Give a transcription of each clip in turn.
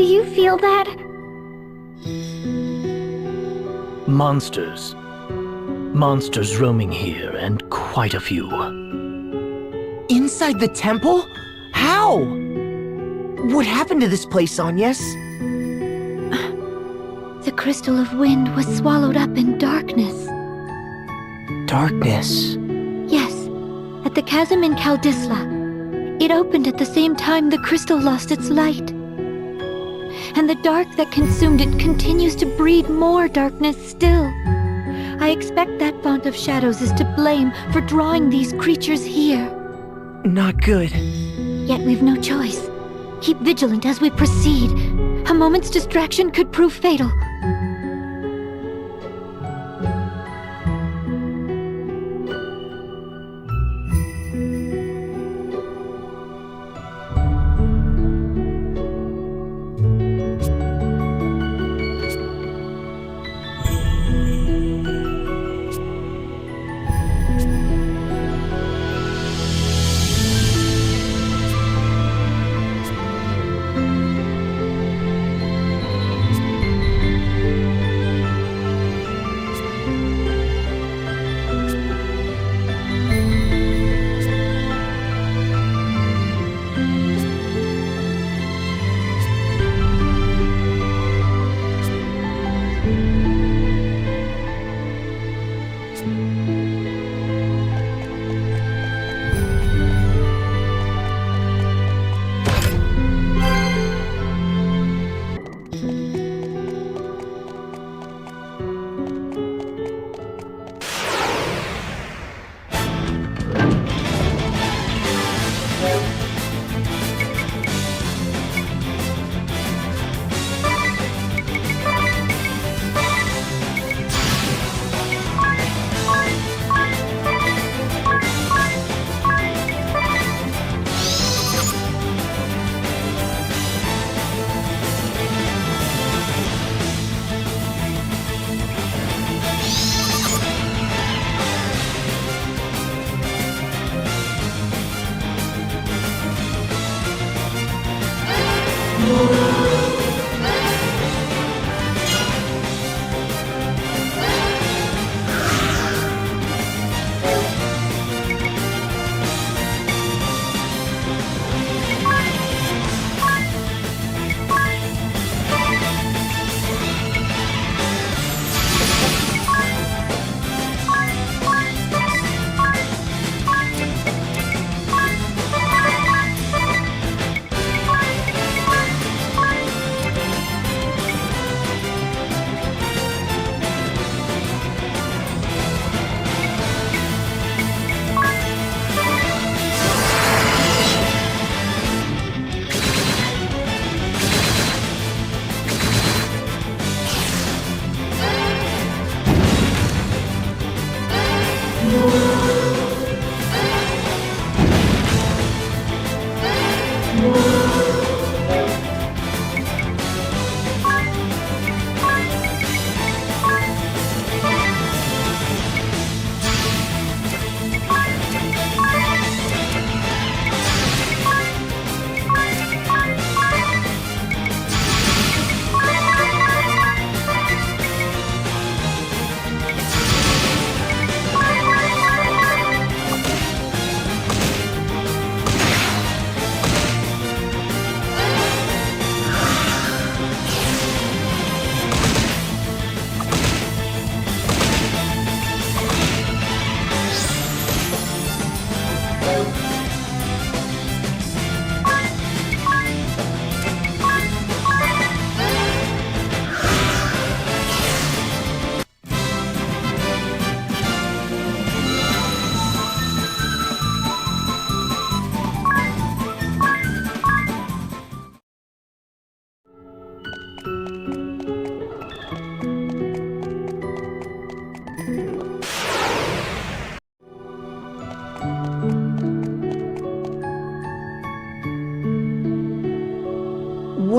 Do you feel that? Monsters. Monsters roaming here, and quite a few. Inside the temple? How? What happened to this place, Agnes? The crystal of wind was swallowed up in darkness. Darkness. Yes, at the chasm in Kaldisla. It opened at the same time the crystal lost its light. And the dark that consumed it continues to breed more darkness still. I expect that font of shadows is to blame for drawing these creatures here. Not good. Yet we've no choice. Keep vigilant as we proceed. A moment's distraction could prove fatal.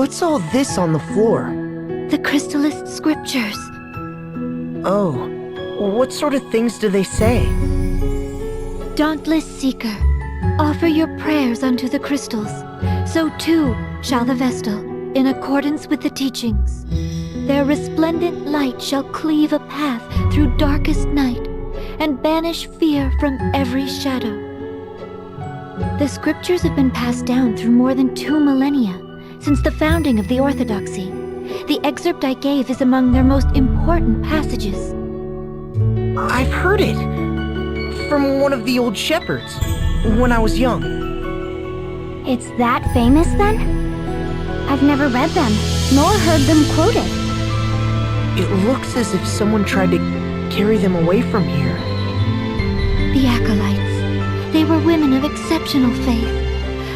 What's all this on the floor? The crystallist scriptures. Oh, what sort of things do they say? Dauntless seeker, offer your prayers unto the crystals. So too shall the Vestal, in accordance with the teachings. Their resplendent light shall cleave a path through darkest night and banish fear from every shadow. The scriptures have been passed down through more than 2 millennia since the founding of the Orthodoxy. The excerpt I gave is among their most important passages. I've heard it from one of the old shepherds when I was young. It's that famous then? I've never read them, nor heard them quoted. It looks as if someone tried to carry them away from here. The acolytes. They were women of exceptional faith.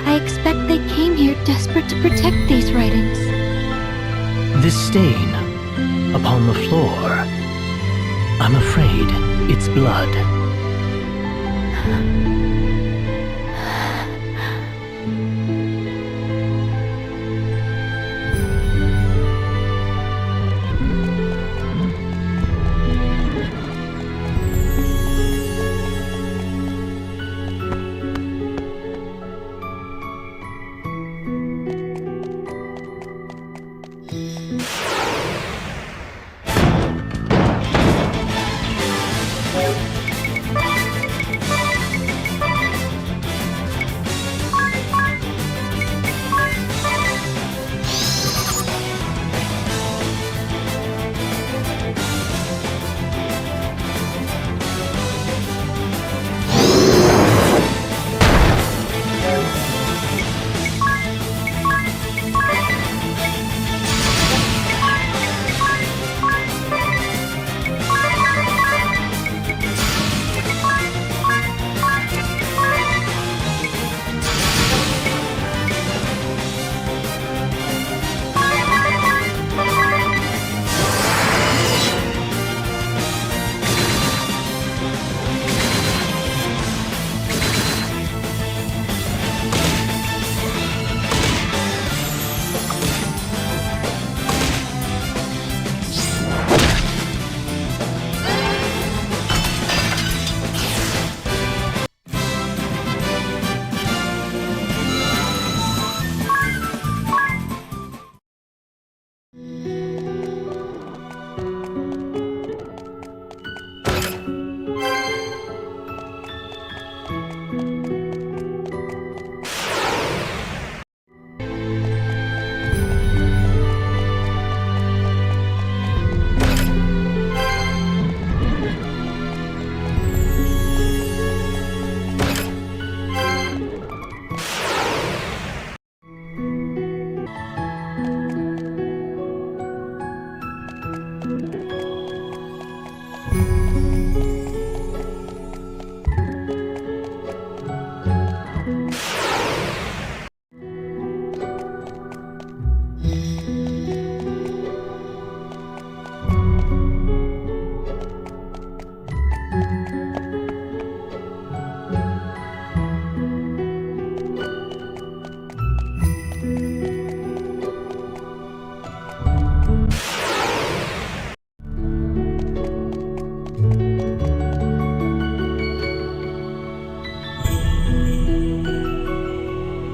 I expect they came here desperate to protect these writings. This stain upon the floor. I'm afraid it's blood.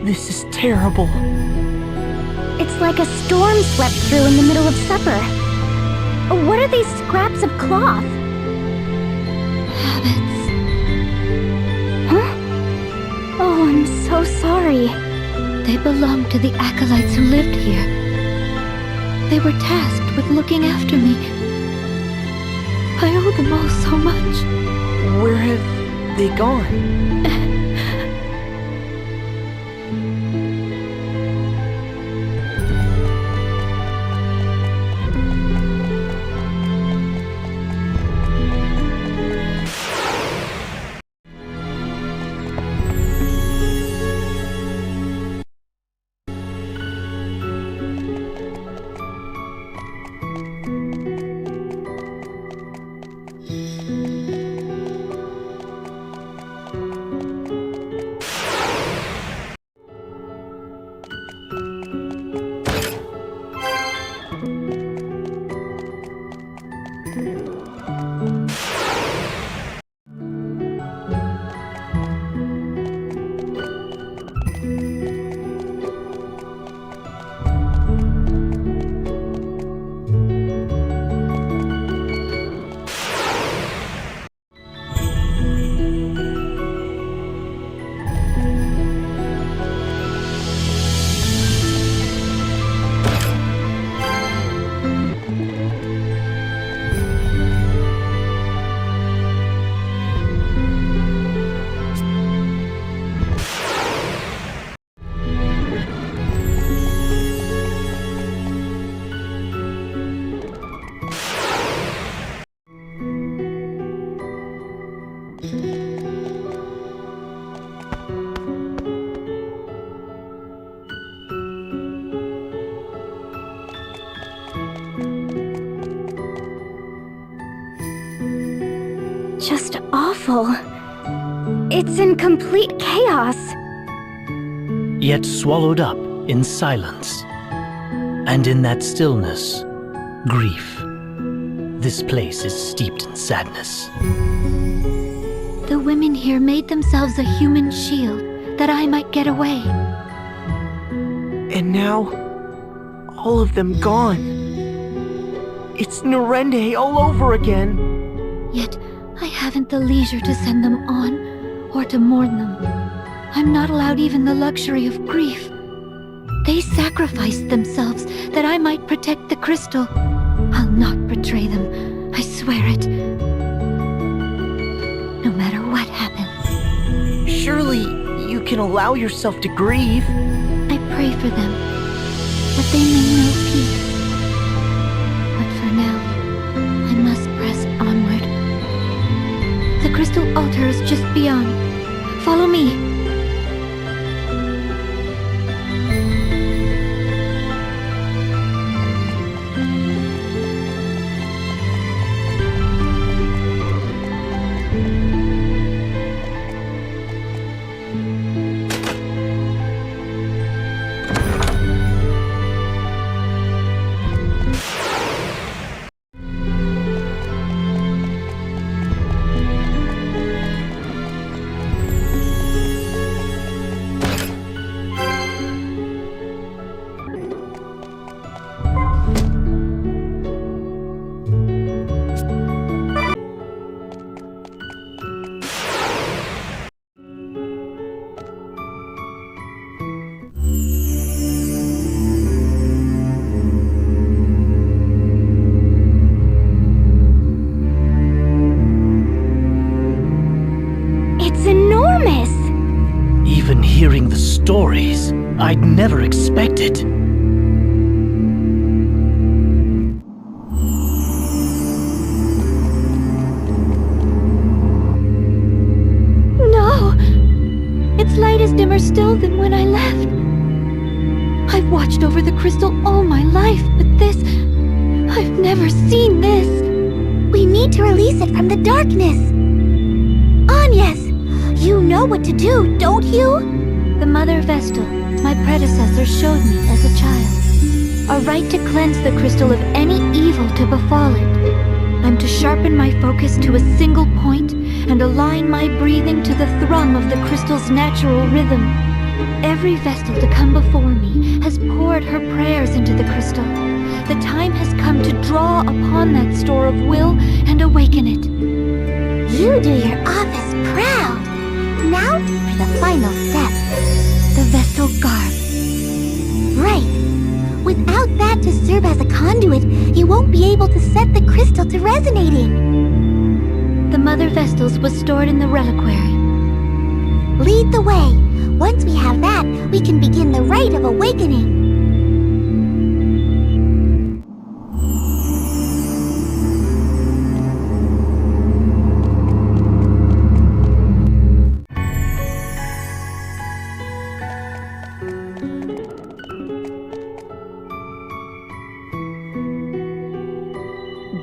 This is terrible. It's like a storm swept through in the middle of supper. What are these scraps of cloth? Habits. Huh? Oh, I'm so sorry. They belong to the acolytes who lived here. They were tasked with looking after me. I owe them all so much. Where have they gone? just awful. It's in complete chaos. Yet swallowed up in silence. And in that stillness, grief. This place is steeped in sadness. The women here made themselves a human shield that I might get away. And now, all of them gone. It's Narende all over again. Yet, I haven't the leisure to send them on, or to mourn them. I'm not allowed even the luxury of grief. They sacrificed themselves that I might protect the crystal. I'll not betray them, I swear it. No matter what happens. Surely, you can allow yourself to grieve. I pray for them, that they may know peace. But for now, I must press onward. The crystal altar is just beyond. Follow me. Even hearing the stories, I'd never expected. No! Its light is dimmer still than when I left. I've watched over the crystal all my life, but this... I've never seen this. We need to release it from the darkness. Anyas, you know what to do, don't you? The Mother Vestal, my predecessor, showed me as a child. A rite to cleanse the crystal of any evil to befall it. I'm to sharpen my focus to a single point and align my breathing to the thrum of the crystal's natural rhythm. Every Vestal to come before me has poured her prayers into the crystal. The time has come to draw upon that store of will and awaken it. You do your office proud. Now for the final step. The Vestal Garb. Right. Without that to serve as a conduit, you won't be able to set the crystal to resonating. The Mother Vestals was stored in the reliquary. Lead the way. Once we have that, we can begin the rite of awakening.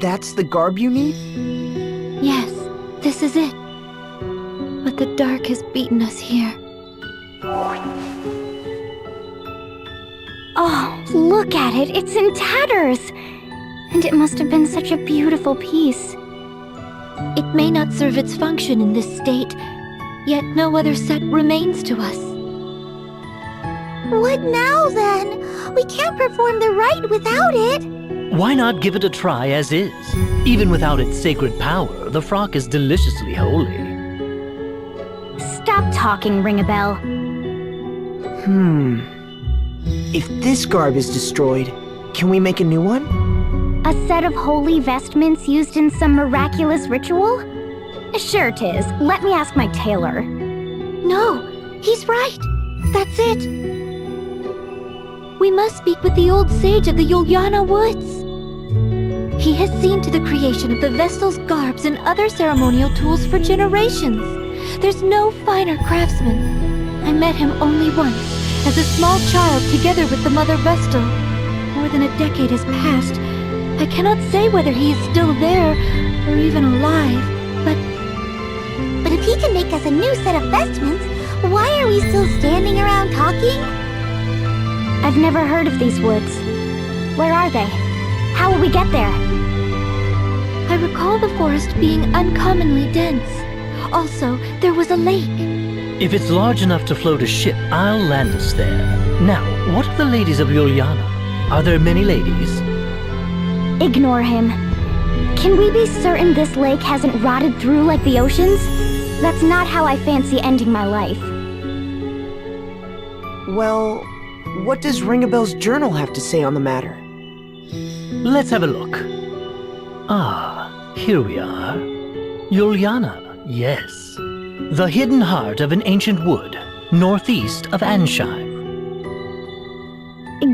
That's the garb you need? Yes, this is it. But the dark has beaten us here. Oh, look at it. It's in tatters. And it must have been such a beautiful piece. It may not serve its function in this state, yet no other set remains to us. What now, then? We can't perform the rite without it. Why not give it a try as is? Even without its sacred power, the frock is deliciously holy. Stop talking, Ring-a-Bell. If this garb is destroyed, can we make a new one? A set of holy vestments used in some miraculous ritual? Sure, Tiz. Let me ask my tailor. No, he's right. That's it. We must speak with the old sage of the Yulyana woods. He has seen to the creation of the Vestal's garbs and other ceremonial tools for generations. There's no finer craftsman. I met him only once, as a small child together with the Mother Vestal. More than a decade has passed. I cannot say whether he is still there, or even alive, but make us a new set of vestments, why are we still standing around talking? I've never heard of these woods. Where are they? How will we get there? I recall the forest being uncommonly dense. Also, there was a lake. If it's large enough to float a ship, I'll land us there. Now, what of the ladies of Yulyana? Are there many ladies? Ignore him. Can we be certain this lake hasn't rotted through like the oceans? That's not how I fancy ending my life. Well, what does Ringabel's journal have to say on the matter? Let's have a look. Ah, here we are. Yulyana, yes. The hidden heart of an ancient wood, northeast of Ancheim.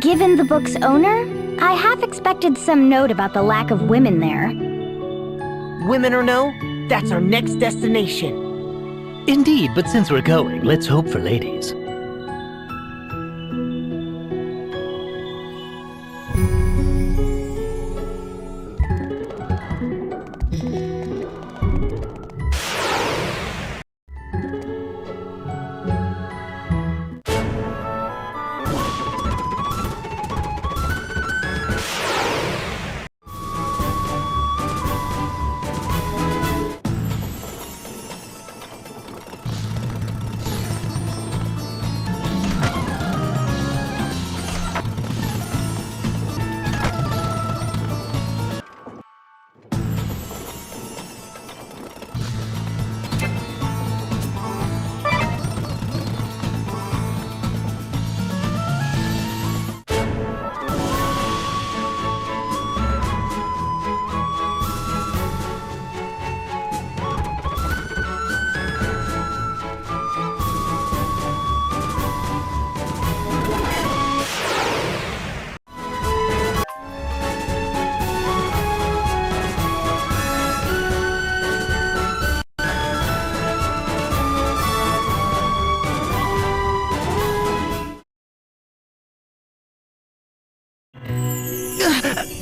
Given the book's owner, I half expected some note about the lack of women there. Women or no, that's our next destination. Indeed, but since we're going, let's hope for ladies.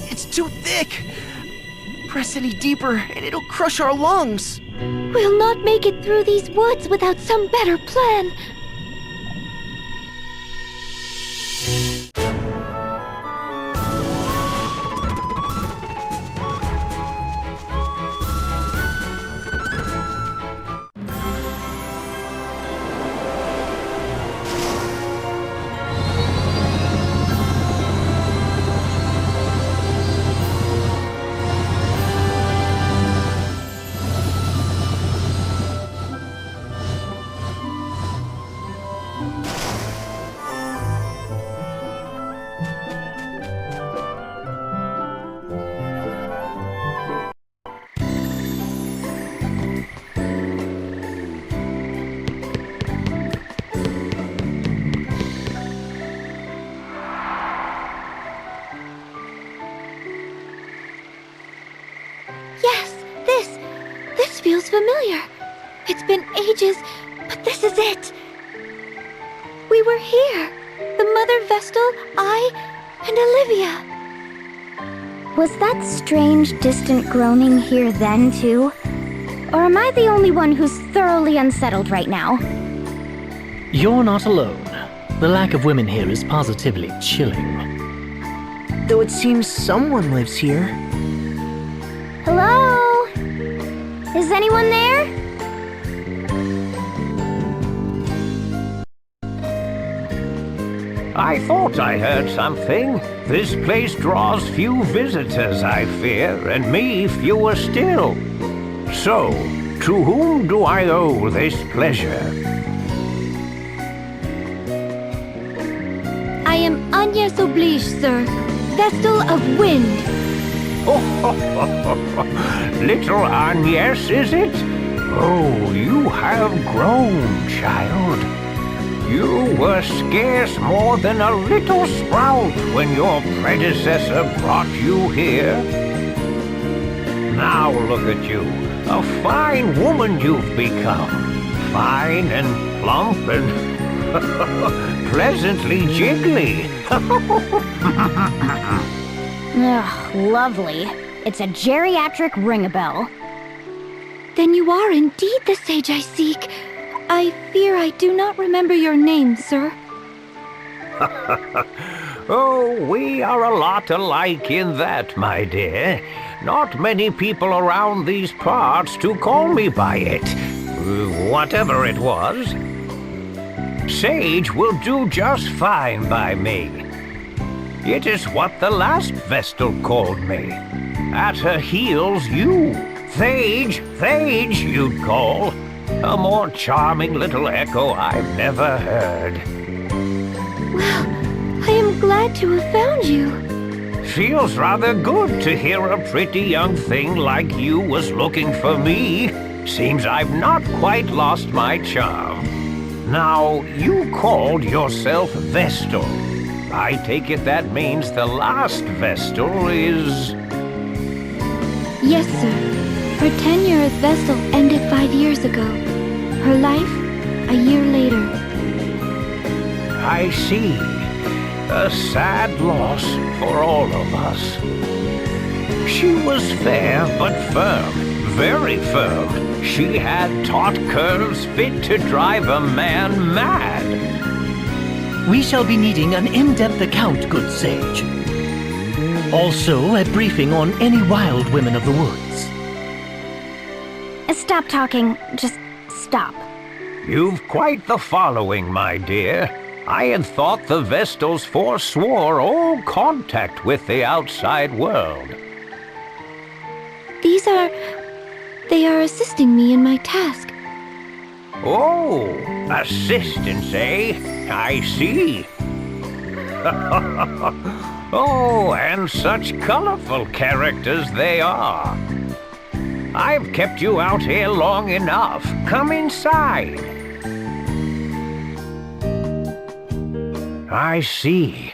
It's too thick! Press any deeper and it'll crush our lungs! We'll not make it through these woods without some better plan. This feels familiar. It's been ages, but this is it. We were here. The Mother Vestal, I, and Olivia. Was that strange, distant groaning here then, too? Or am I the only one who's thoroughly unsettled right now? You're not alone. The lack of women here is positively chilling. Though it seems someone lives here. Hello? Is anyone there? I thought I heard something. This place draws few visitors, I fear, and me fewer still. So, to whom do I owe this pleasure? I am Agnes Oblige, sir. Vestal of Wind. Little Agnes, is it? Oh, you have grown, child. You were scarce more than a little sprout when your predecessor brought you here. Now look at you, a fine woman you've become. Fine and plump and pleasantly jiggly. Ugh, lovely. It's a geriatric ring-a-bell. Then you are indeed the sage I seek. I fear I do not remember your name, sir. Oh, we are a lot alike in that, my dear. Not many people around these parts to call me by it. Whatever it was. Sage will do just fine by me. It is what the last Vestal called me. At her heels, you. Thage, you'd call. A more charming little echo I've never heard. Well, I am glad to have found you. Feels rather good to hear a pretty young thing like you was looking for me. Seems I've not quite lost my charm. Now, you called yourself Vestal. I take it that means the last Vestal is... Yes, sir. Her tenure as Vestal ended 5 years ago. Her life, a year later. I see. A sad loss for all of us. She was fair but firm, very firm. She had taut curves fit to drive a man mad. We shall be needing an in-depth account, good sage. Also, a briefing on any wild women of the woods. Stop talking. Just stop. You've quite the following, my dear. I had thought the Vestals forswore all contact with the outside world. They are assisting me in my task. Oh, assistance, eh? I see. Oh, and such colorful characters they are. I've kept you out here long enough. Come inside. I see.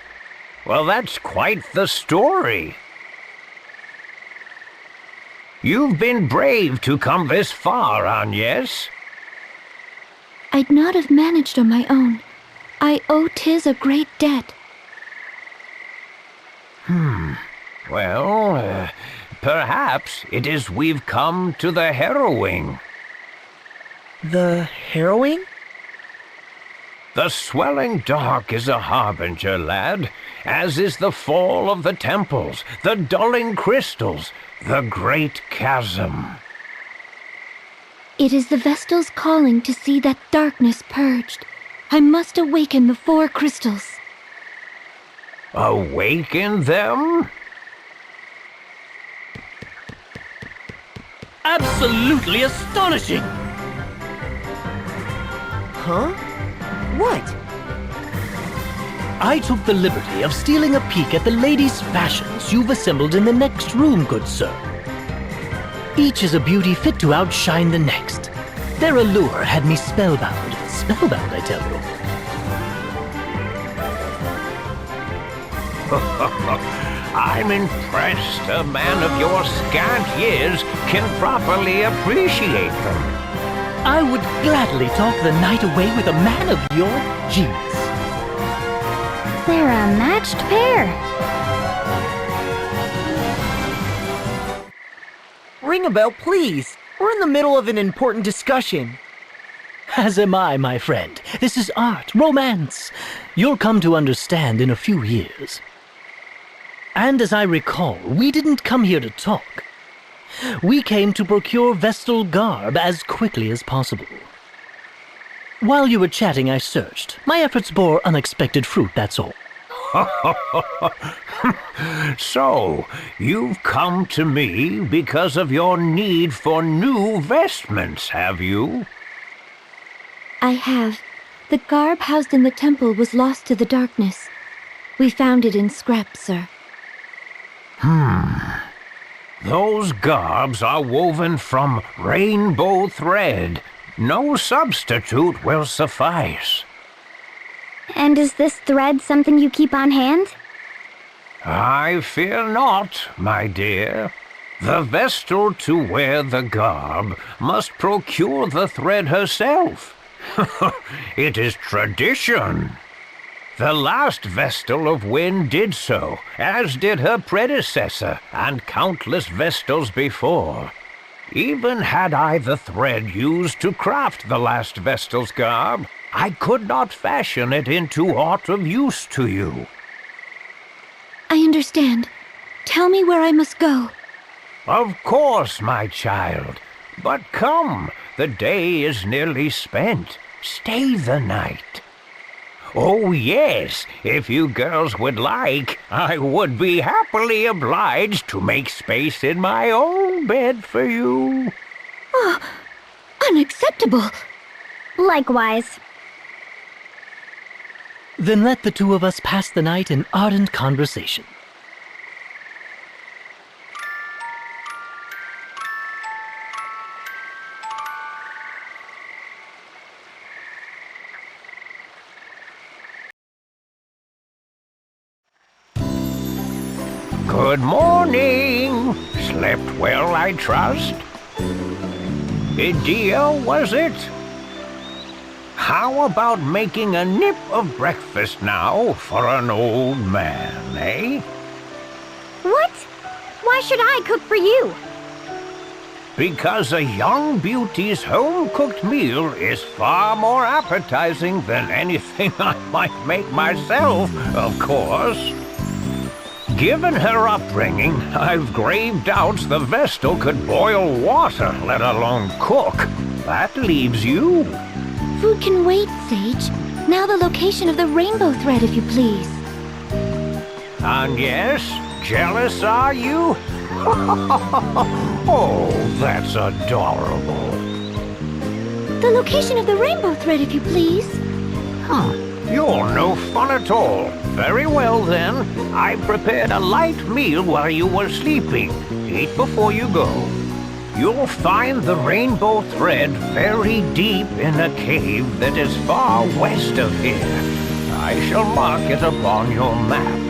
Well, that's quite the story. You've been brave to come this far, Agnes. I'd not have managed on my own. I owe Tiz a great debt. Well, perhaps it is we've come to the harrowing. The harrowing? The swelling dark is a harbinger, lad, as is the fall of the temples, the dulling crystals, the great chasm. It is the Vestal's calling to see that darkness purged. I must awaken the 4 crystals. Awaken them? Absolutely astonishing! Huh? What? I took the liberty of stealing a peek at the ladies' fashions you've assembled in the next room, good sir. Each is a beauty fit to outshine the next. Their allure had me spellbound. Spellbound, I tell you. I'm impressed a man of your scant years can properly appreciate them. I would gladly talk the night away with a man of your genius. They're a matched pair. Ring a bell, please. We're in the middle of an important discussion. As am I, my friend. This is art, romance. You'll come to understand in a few years. And as I recall, we didn't come here to talk. We came to procure Vestal garb as quickly as possible. While you were chatting, I searched. My efforts bore unexpected fruit, that's all. So, you've come to me because of your need for new vestments, have you? I have. The garb housed in the temple was lost to the darkness. We found it in scrap, sir. Those garbs are woven from rainbow thread. No substitute will suffice. And is this thread something you keep on hand? I fear not, my dear. The Vestal to wear the garb must procure the thread herself. It is tradition. The last Vestal of Wind did so, as did her predecessor and countless Vestals before. Even had I the thread used to craft the last Vestal's garb, I could not fashion it into aught of use to you. I understand. Tell me where I must go. Of course, my child. But come, the day is nearly spent. Stay the night. Oh yes, if you girls would like, I would be happily obliged to make space in my own bed for you. Oh, unacceptable. Likewise. Then let the two of us pass the night in ardent conversation. Good morning. Slept well, I trust? Dear, was it? How about making a nip of breakfast now for an old man, eh? What? Why should I cook for you? Because a young beauty's home-cooked meal is far more appetizing than anything I might make myself, of course. Given her upbringing, I've grave doubts the Vestal could boil water, let alone cook. That leaves you. Food can wait, Sage. Now the location of the rainbow thread, if you please. And yes, jealous are you? Oh, that's adorable. The location of the rainbow thread, if you please. You're no fun at all. Very well then. I prepared a light meal while you were sleeping. Eat before you go. You'll find the rainbow thread very deep in a cave that is far west of here. I shall mark it upon your map.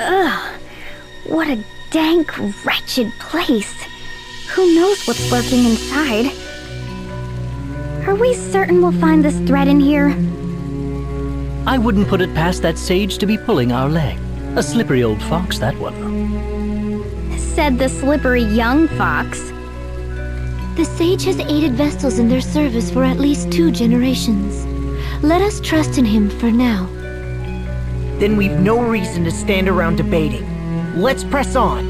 Ugh, what a dank, wretched place. Who knows what's lurking inside? Are we certain we'll find this thread in here? I wouldn't put it past that sage to be pulling our leg. A slippery old fox, that one. Said the slippery young fox. The sage has aided Vestals in their service for at least 2 generations. Let us trust in him for now. Then we've no reason to stand around debating. Let's press on.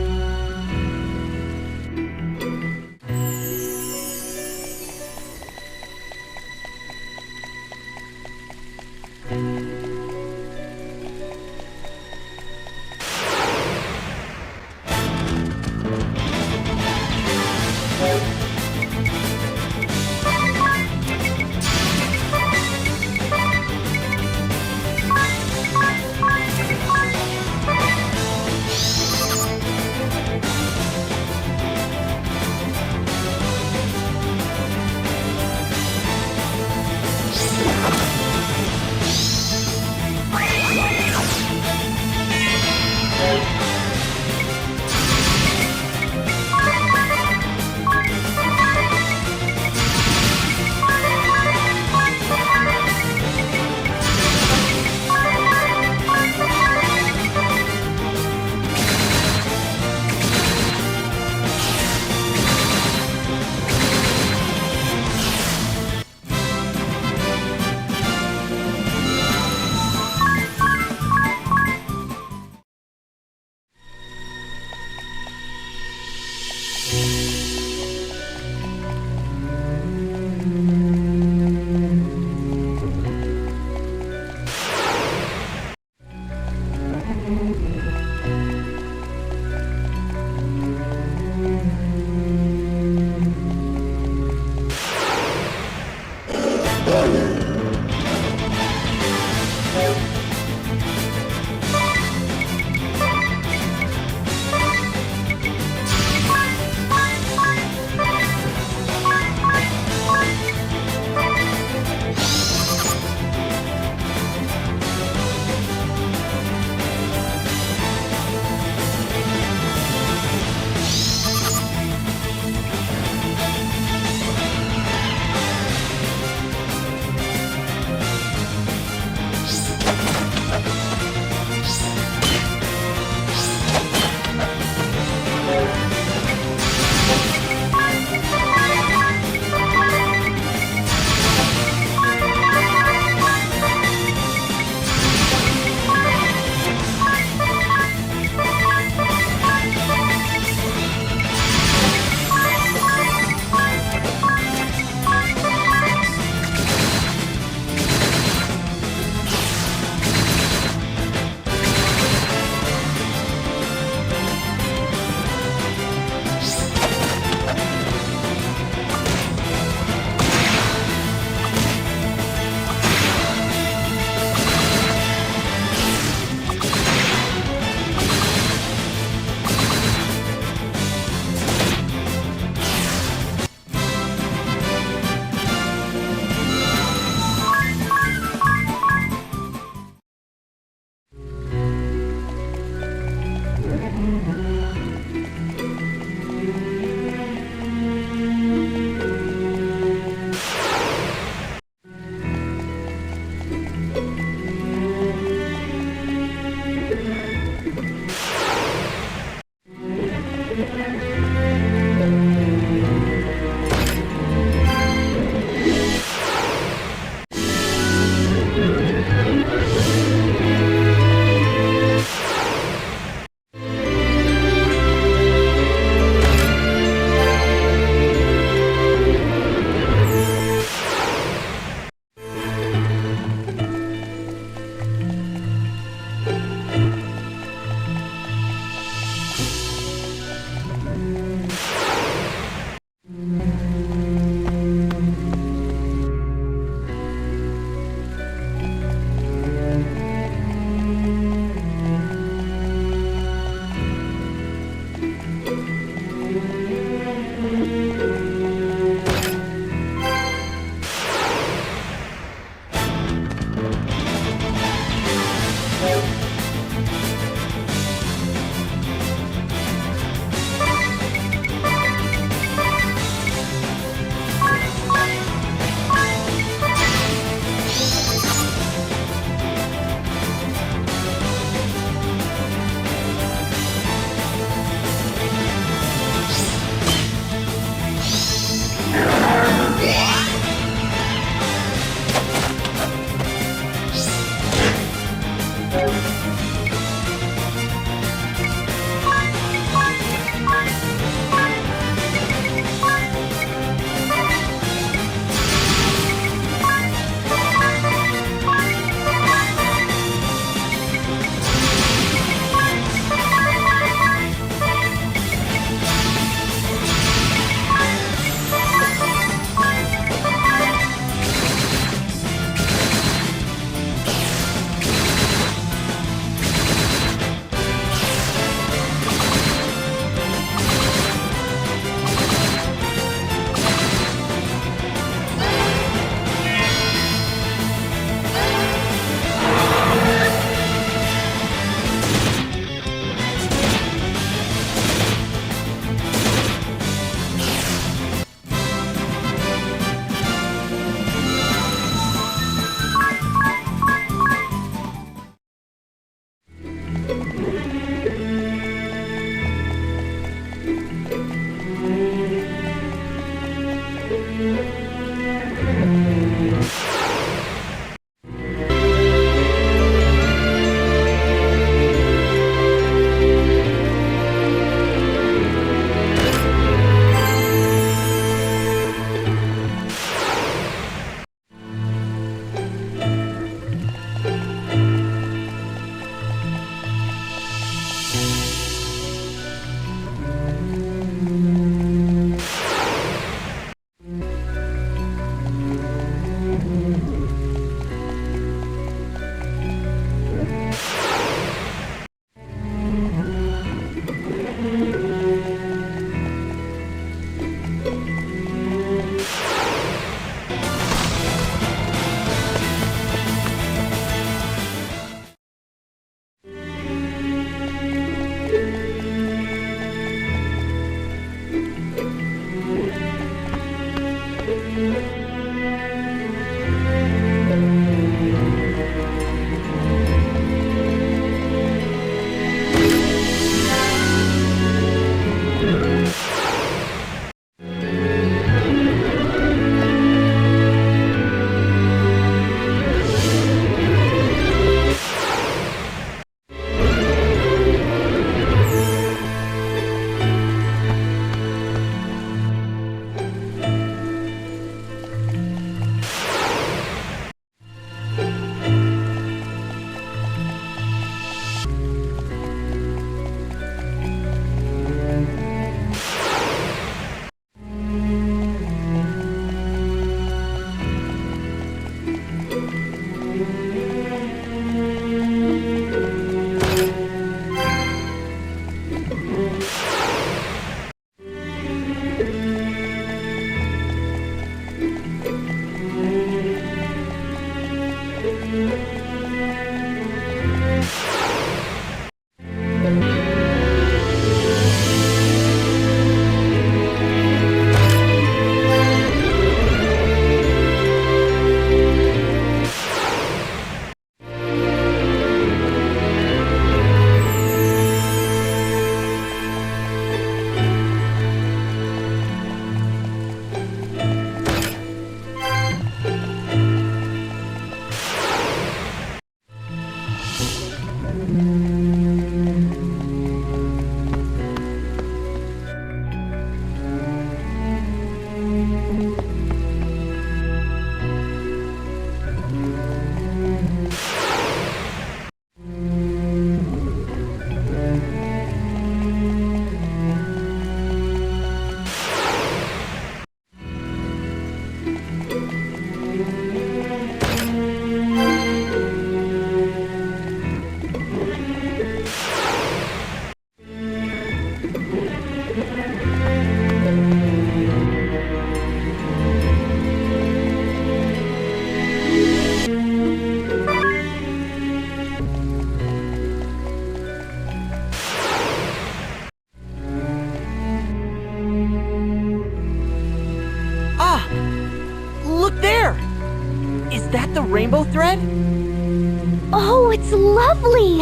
Oh, it's lovely!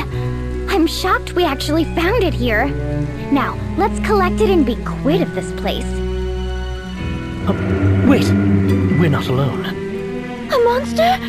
I'm shocked we actually found it here. Now, let's collect it and be quit of this place. Wait! We're not alone. A monster?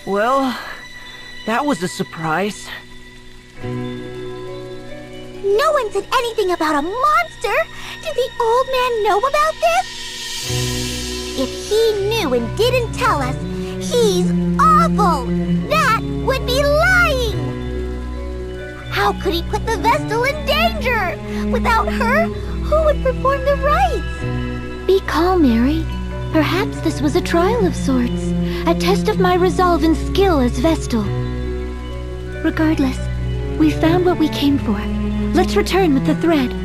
Well, that was a surprise. No one said anything about a monster! Did the old man know about this? If he knew and didn't tell us, he's awful! That would be lying! How could he put the Vestal in danger? Without her, who would perform the rites? Be calm, Mary. Perhaps this was a trial of sorts. A test of my resolve and skill as Vestal. Regardless, we found what we came for. Let's return with the thread.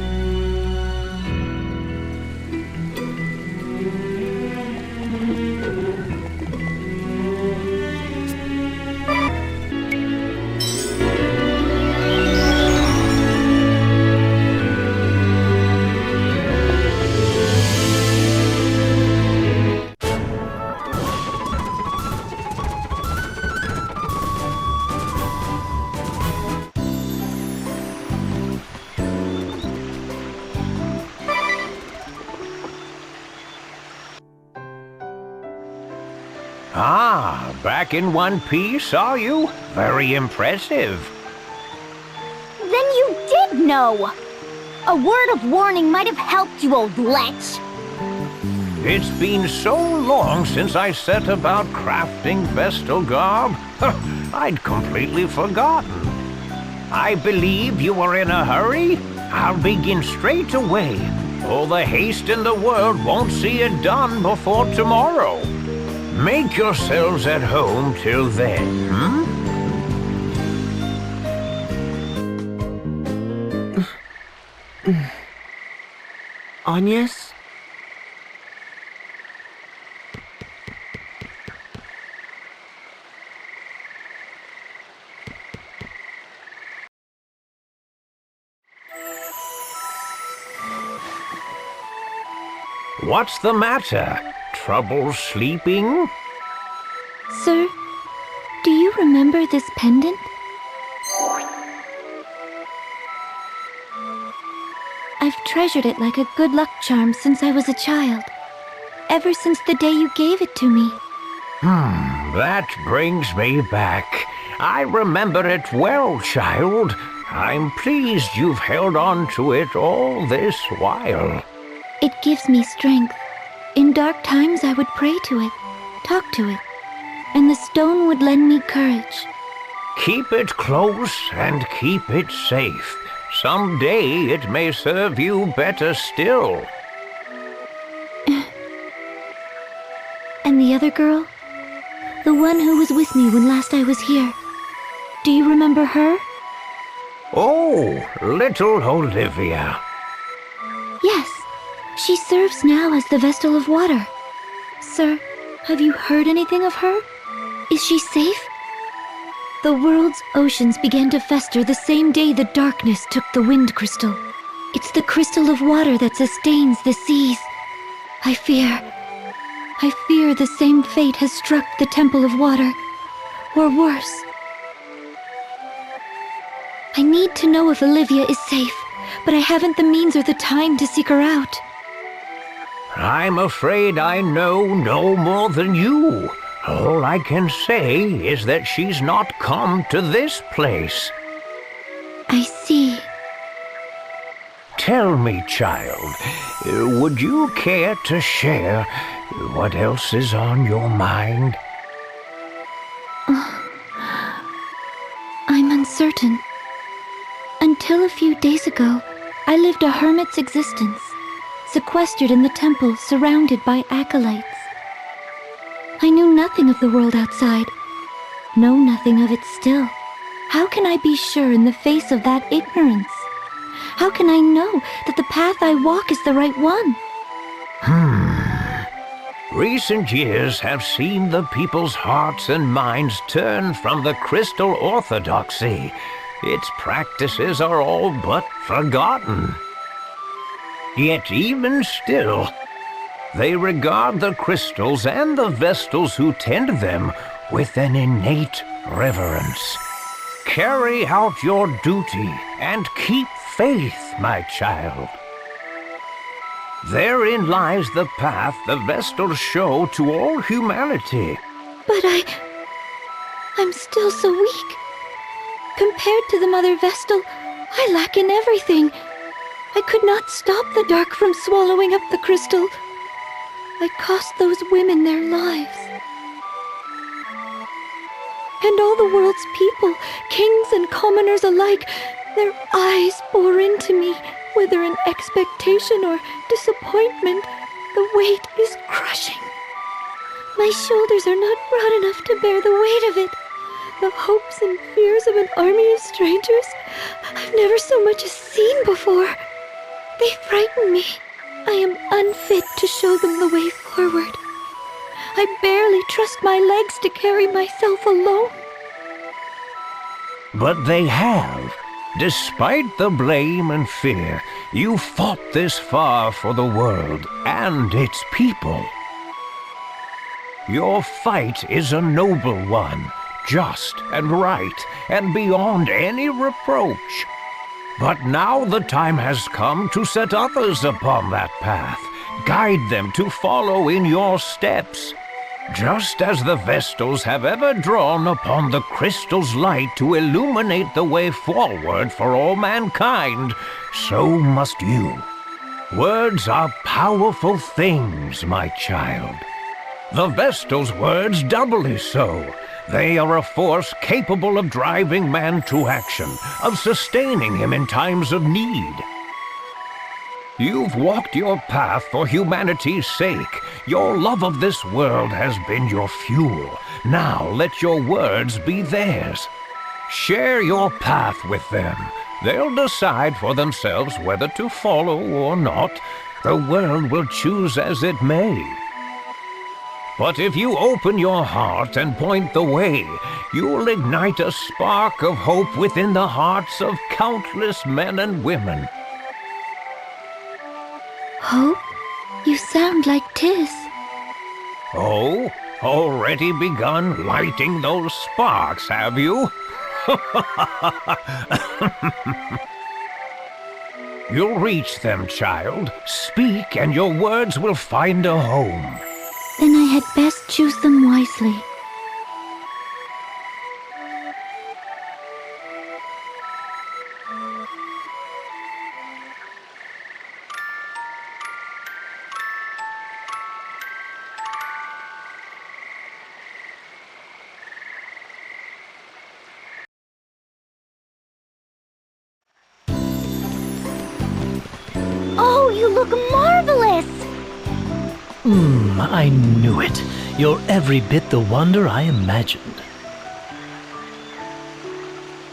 Ah, back in one piece, are you? Very impressive. Then you did know! A word of warning might have helped you, old lech. It's been so long since I set about crafting Vestal garb, I'd completely forgotten. I believe you are in a hurry? I'll begin straight away. All the haste in the world won't see it done before tomorrow. Make yourselves at home till then, Agnes? What's the matter? Trouble sleeping? Sir, do you remember this pendant? I've treasured it like a good luck charm since I was a child. Ever since the day you gave it to me. That brings me back. I remember it well, child. I'm pleased you've held on to it all this while. It gives me strength. In dark times I would pray to it, talk to it, and the stone would lend me courage. Keep it close and keep it safe. Someday it may serve you better still. And the other girl? The one who was with me when last I was here. Do you remember her? Oh, little Olivia. Yes. She serves now as the Vestal of Water. Sir, have you heard anything of her? Is she safe? The world's oceans began to fester the same day the darkness took the wind crystal. It's the crystal of water that sustains the seas. I fear the same fate has struck the Temple of Water, or worse. I need to know if Olivia is safe, but I haven't the means or the time to seek her out. I'm afraid I know no more than you. All I can say is that she's not come to this place. I see. Tell me, child, would you care to share what else is on your mind? I'm uncertain. Until a few days ago, I lived a hermit's existence, sequestered in the temple, surrounded by acolytes. I knew nothing of the world outside, know nothing of it still. How can I be sure in the face of that ignorance? How can I know that the path I walk is the right one? Recent years have seen the people's hearts and minds turn from the crystal orthodoxy. Its practices are all but forgotten. Yet even still, they regard the crystals and the Vestals who tend them with an innate reverence. Carry out your duty and keep faith, my child. Therein lies the path the Vestals show to all humanity. But I'm still so weak. Compared to the Mother Vestal, I lack in everything. I could not stop the dark from swallowing up the crystal. I cost those women their lives. And all the world's people, kings and commoners alike, their eyes bore into me, whether in expectation or disappointment. The weight is crushing. My shoulders are not broad enough to bear the weight of it. The hopes and fears of an army of strangers I've never so much as seen before. They frighten me. I am unfit to show them the way forward. I barely trust my legs to carry myself alone. But they have. Despite the blame and fear, you fought this far for the world and its people. Your fight is a noble one, just and right, and beyond any reproach. But now the time has come to set others upon that path, guide them to follow in your steps. Just as the Vestals have ever drawn upon the crystal's light to illuminate the way forward for all mankind, so must you. Words are powerful things, my child. The Vestal's words doubly so. They are a force capable of driving man to action, of sustaining him in times of need. You've walked your path for humanity's sake. Your love of this world has been your fuel. Now let your words be theirs. Share your path with them. They'll decide for themselves whether to follow or not. The world will choose as it may. But if you open your heart and point the way, you'll ignite a spark of hope within the hearts of countless men and women. Hope? You sound like Tis. Oh, already begun lighting those sparks, have you? You'll reach them, child. Speak, and your words will find a home. Then I had best choose them wisely. Oh, you look marvelous! I knew it. You're every bit the wonder I imagined.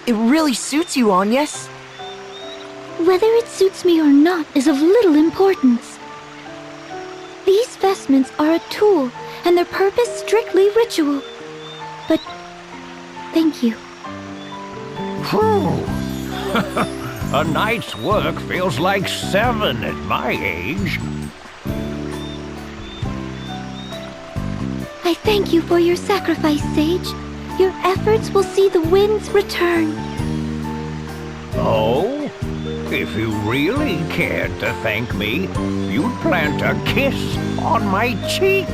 It really suits you, Agnes. Whether it suits me or not is of little importance. These vestments are a tool, and their purpose strictly ritual. But thank you. Whew. A night's work feels like 7 at my age. I thank you for your sacrifice, Sage. Your efforts will see the winds return. Oh? If you really cared to thank me, you'd plant a kiss on my cheek.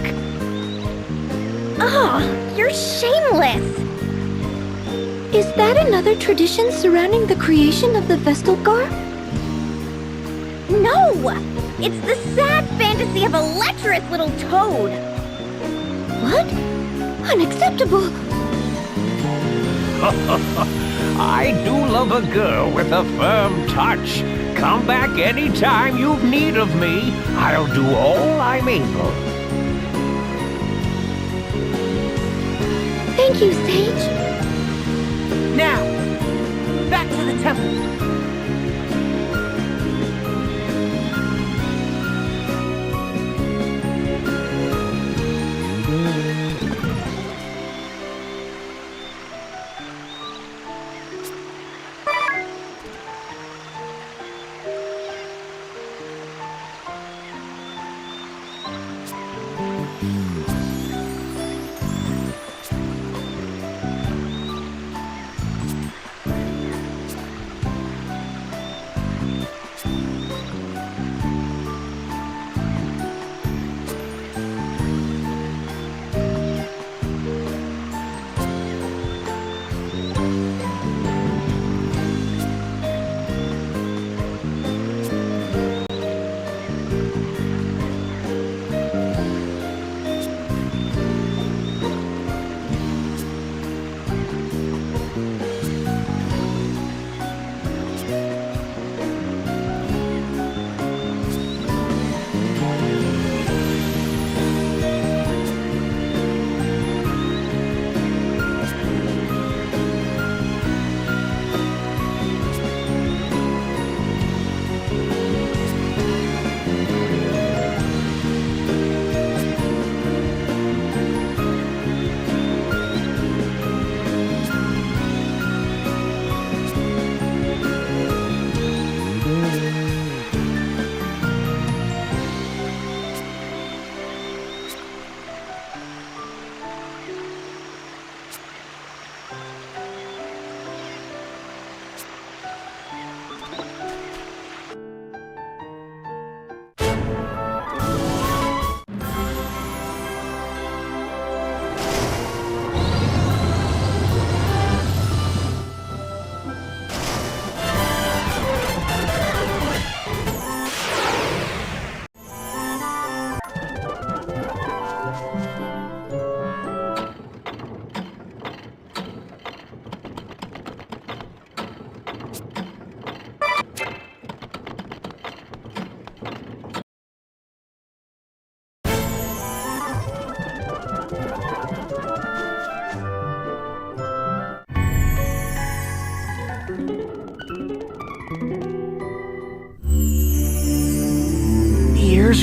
Oh, you're shameless! Is that another tradition surrounding the creation of the Vestal garb? No! It's the sad fantasy of a lecherous little toad! What? Unacceptable! I do love a girl with a firm touch. Come back anytime you've need of me. I'll do all I'm able. Thank you, Sage. Now, back to the temple.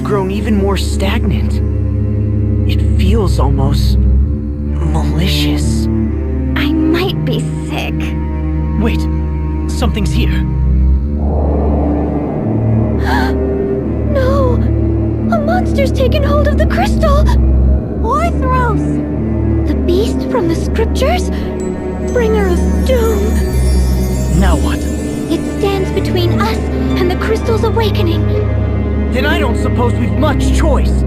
grown even more stagnant. It feels almost malicious. I might be sick. Wait, something's here. No! A monster's taken hold of the crystal! Orthros! The beast from the scriptures? Bringer of doom. Now what? It stands between us and the crystal's awakening. Then I don't suppose we've much choice.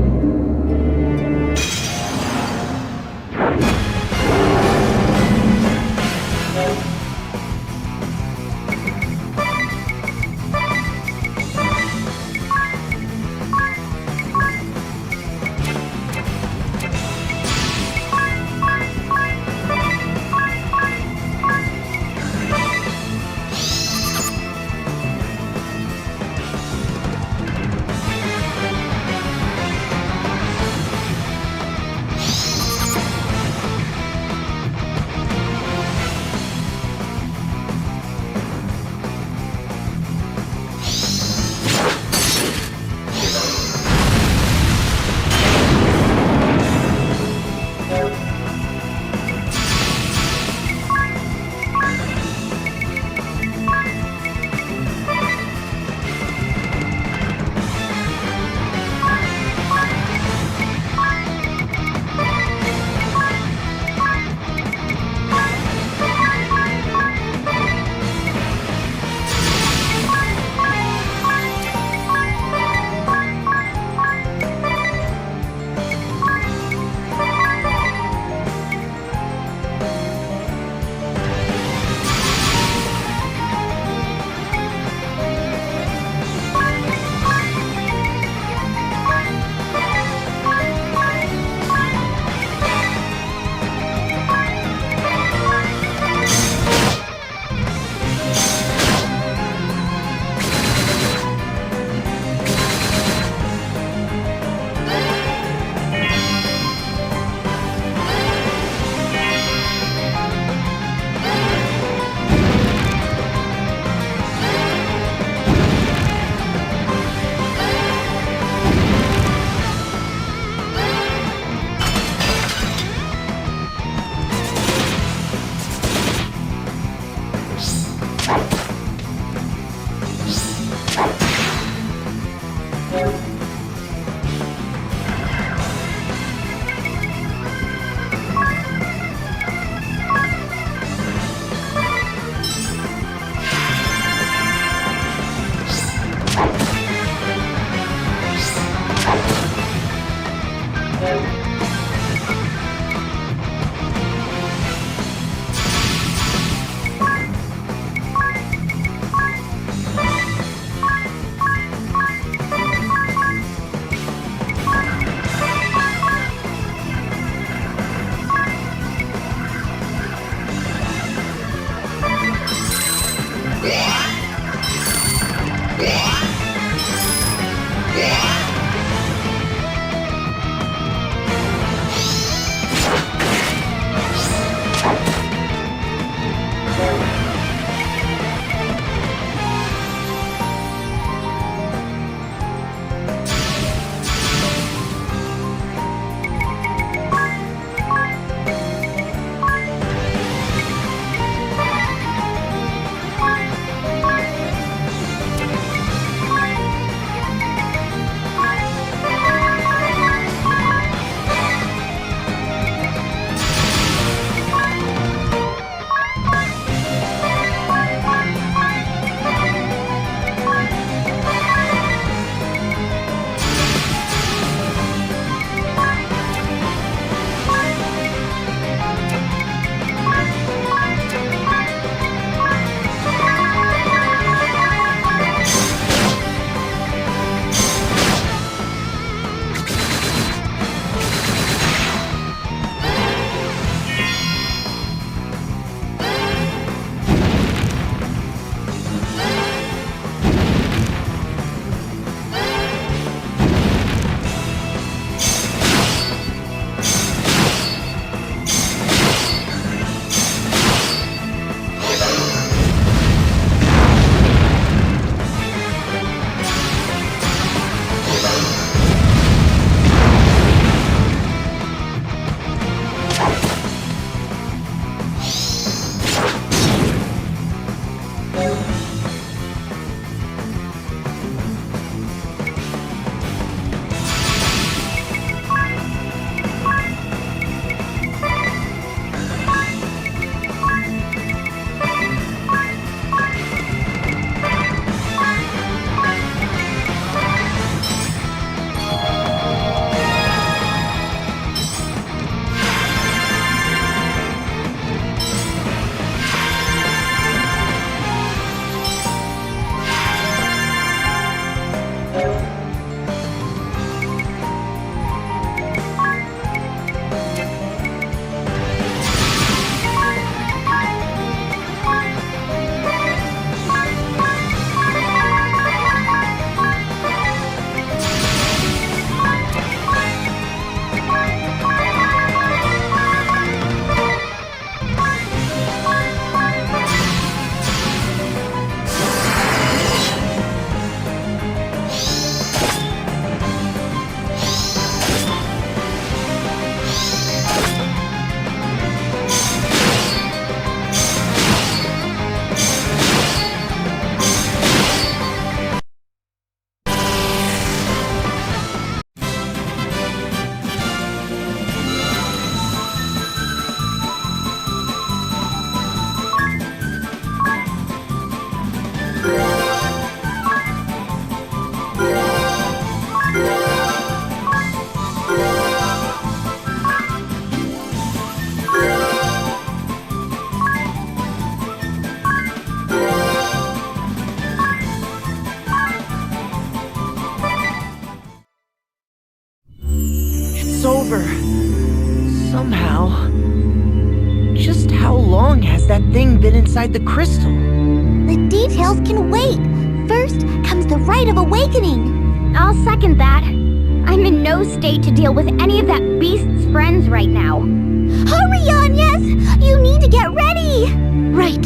inside the crystal? The details can wait. First comes the rite of awakening. I'll second that. I'm in no state to deal with any of that beast's friends right now. Hurry on, yes! You need to get ready! Right.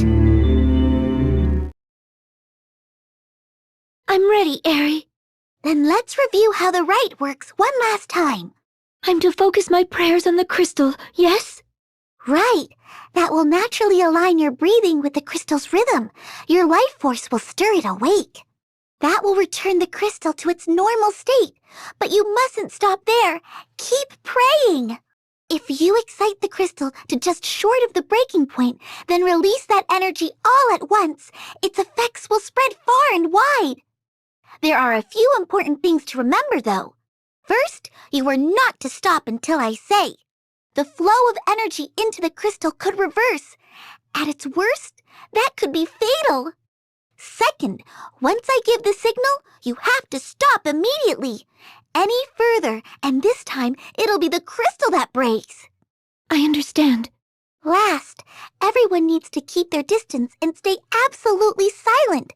I'm ready, Aerie. Then let's review how the rite works one last time. I'm to focus my prayers on the crystal, yes? Right. That will naturally align your breathing with the crystal's rhythm. Your life force will stir it awake. That will return the crystal to its normal state. But you mustn't stop there. Keep praying. If you excite the crystal to just short of the breaking point, then release that energy all at once, its effects will spread far and wide. There are a few important things to remember, though. First, you are not to stop until I say. The flow of energy into the crystal could reverse. At its worst, that could be fatal. Second, once I give the signal, you have to stop immediately. Any further, and this time it'll be the crystal that breaks. I understand. Last, everyone needs to keep their distance and stay absolutely silent.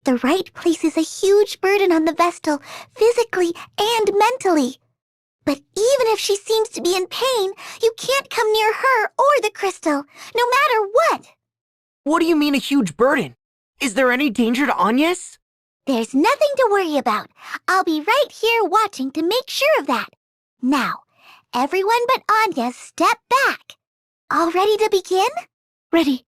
The rite places a huge burden on the Vestal, physically and mentally. But even if she seems to be in pain, you can't come near her or the crystal, no matter what. What do you mean a huge burden? Is there any danger to Agnes? There's nothing to worry about. I'll be right here watching to make sure of that. Now, everyone but Agnes step back. All ready to begin? Ready.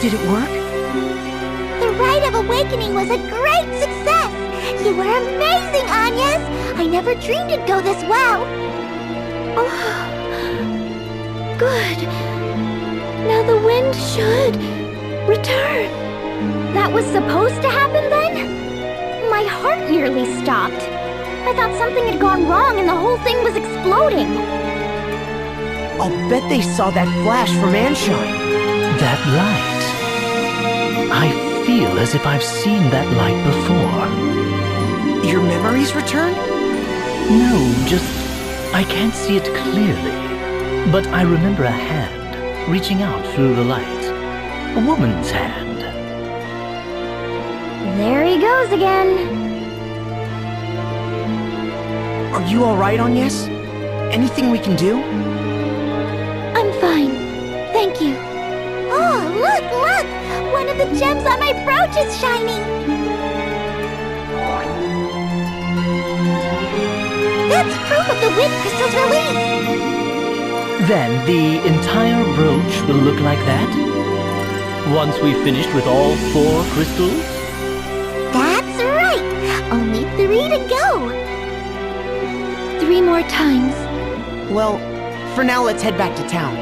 Did it work? The Rite of Awakening was a great success! You were amazing, Agnes! I never dreamed it'd go this well! Oh, good. Now the wind should return. That was supposed to happen then? My heart nearly stopped. I thought something had gone wrong and the whole thing was exploding. I'll bet they saw that flash from Ancheim. That light. I feel as if I've seen that light before. Your memories return? No, just I can't see it clearly. But I remember a hand reaching out through the light. A woman's hand. There he goes again. Are you alright, Agnes? Anything we can do? I'm fine. Thank you. Look, look! One of the gems on my brooch is shining! That's proof of the wind crystal's release! Then the entire brooch will look like that? Once we've finished with all 4 crystals? That's right! Only 3 to go! 3 more times. Well, for now let's head back to town.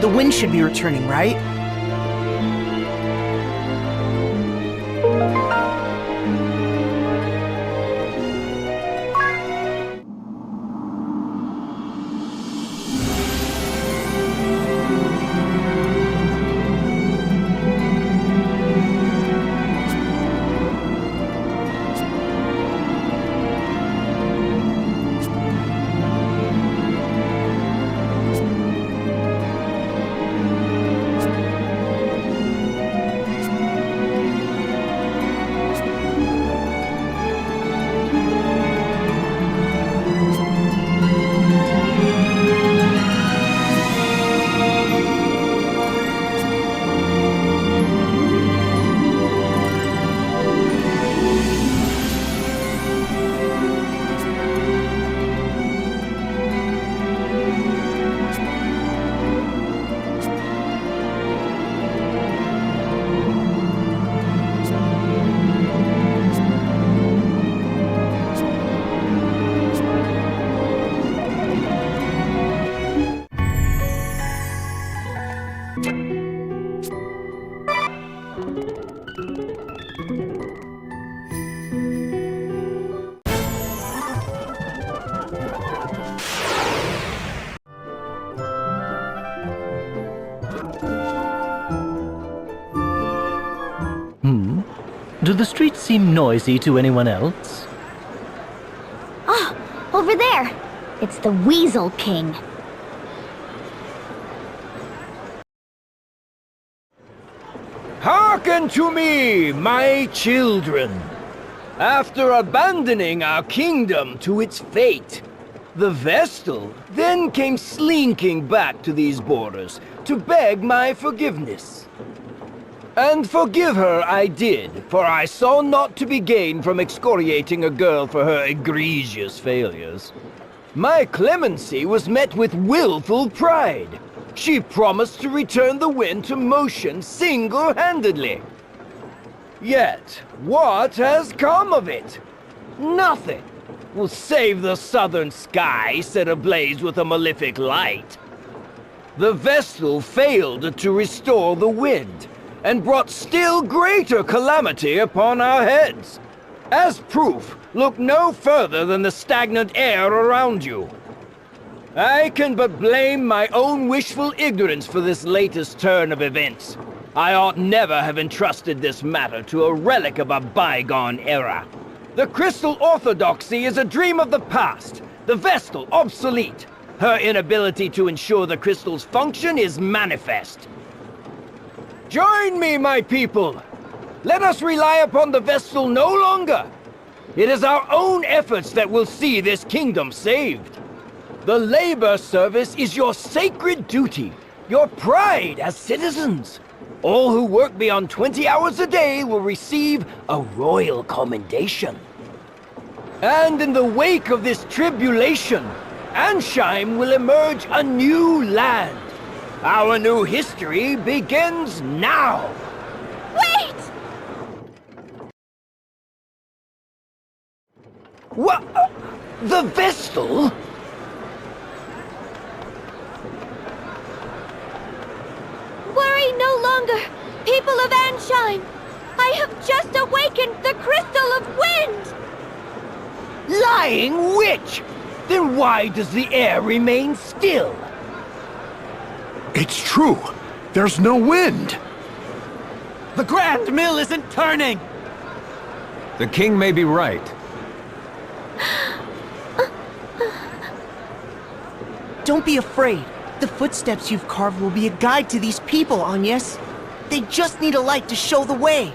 The wind should be returning, right? Do the streets seem noisy to anyone else? Ah, over there. It's the Weasel King. Hearken to me, my children. After abandoning our kingdom to its fate, the Vestal then came slinking back to these borders to beg my forgiveness. And forgive her I did, for I saw naught to be gained from excoriating a girl for her egregious failures. My clemency was met with willful pride. She promised to return the wind to motion single-handedly. Yet, what has come of it? Nothing will save the southern sky set ablaze with a malefic light. The Vestal failed to restore the wind, and brought still greater calamity upon our heads. As proof, look no further than the stagnant air around you. I can but blame my own wishful ignorance for this latest turn of events. I ought never have entrusted this matter to a relic of a bygone era. The crystal orthodoxy is a dream of the past, the Vestal obsolete. Her inability to ensure the crystal's function is manifest. Join me, my people! Let us rely upon the Vestal no longer! It is our own efforts that will see this kingdom saved. The labor service is your sacred duty, your pride as citizens. All who work beyond 20 hours a day will receive a royal commendation. And in the wake of this tribulation, Ancheim will emerge a new land. Our new history begins now! Wait! What? The Vestal? Worry no longer, people of Ancheim! I have just awakened the Crystal of Wind! Lying witch! Then why does the air remain still? It's true. There's no wind. The Grand Mill isn't turning! The king may be right. Don't be afraid. The footsteps you've carved will be a guide to these people, Agnes. They just need a light to show the way.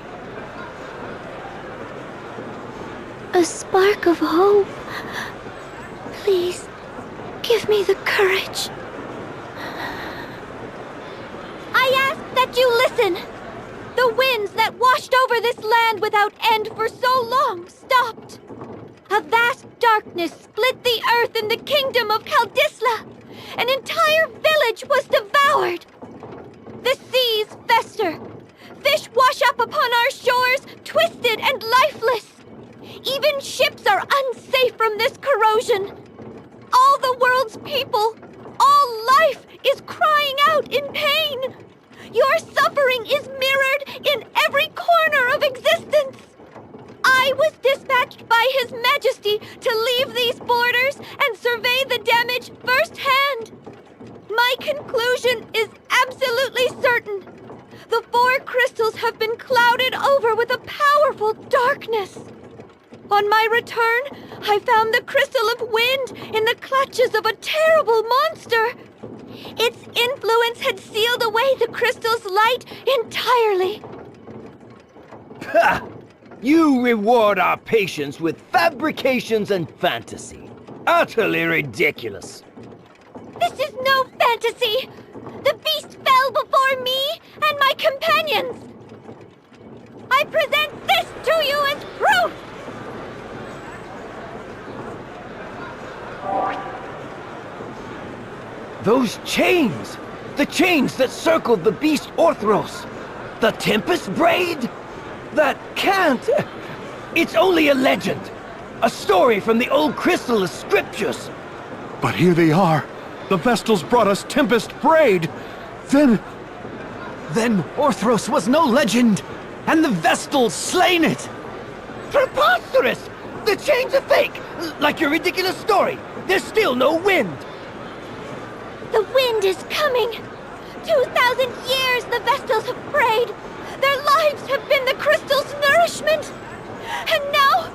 A spark of hope. Please, give me the courage. I ask that that you listen! The winds that washed over this land without end for so long stopped. A vast darkness split the earth in the kingdom of Kaldisla. An entire village was devoured. The seas fester. Fish wash up upon our shores, twisted and lifeless. Even ships are unsafe from this corrosion. All the world's people, all life is crying out in pain. Your suffering is mirrored in every corner of existence. I was dispatched by His Majesty to leave these borders and survey the damage firsthand. My conclusion is absolutely certain. The 4 crystals have been clouded over with a powerful darkness. On my return, I found the crystal of wind in the clutches of a terrible monster. Its influence had sealed away the crystal's light entirely. Ha! You reward our patience with fabrications and fantasy. Utterly ridiculous. This is no fantasy! The beast fell before me and my companions! I present this to you as proof! Those chains! The chains that circled the beast Orthros! The Tempest Braid? That can't... It's only a legend! A story from the old crystalist scriptures! But here they are. The Vestals brought us Tempest Braid. Then Orthros was no legend, and the Vestals slain it! Preposterous! The chains are fake! Like your ridiculous story! There's still no wind! The wind is coming! 2,000 years the Vestals have prayed! Their lives have been the crystal's nourishment! And now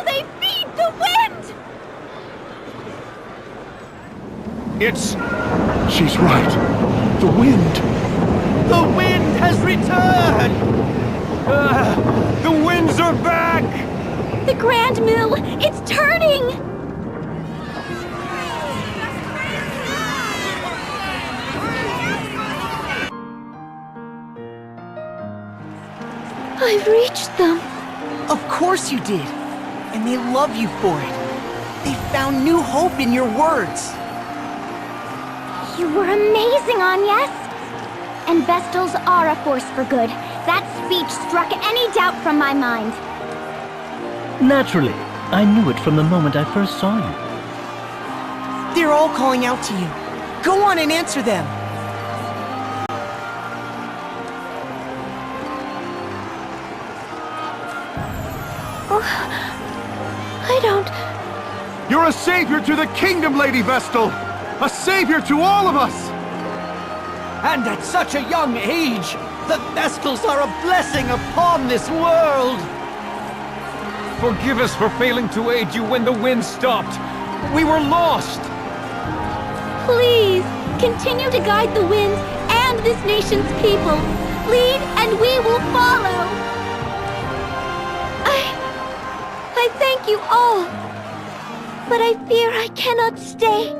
they feed the wind! She's right. The wind. The wind has returned! The winds are back! The Grand Mill, it's turning! I've reached them. Of course you did. And they love you for it. They found new hope in your words. You were amazing, Agnes! And Vestals are a force for good. That speech struck any doubt from my mind. Naturally, I knew it from the moment I first saw you. They're all calling out to you. Go on and answer them. I don't... You're a savior to the kingdom, Lady Vestal. A savior to all of us. And at such a young age, the Vestals are a blessing upon this world! Forgive us for failing to aid you when the wind stopped. We were lost! Please, continue to guide the wind and this nation's people. Lead and we will follow. I thank you all. But I fear I cannot stay.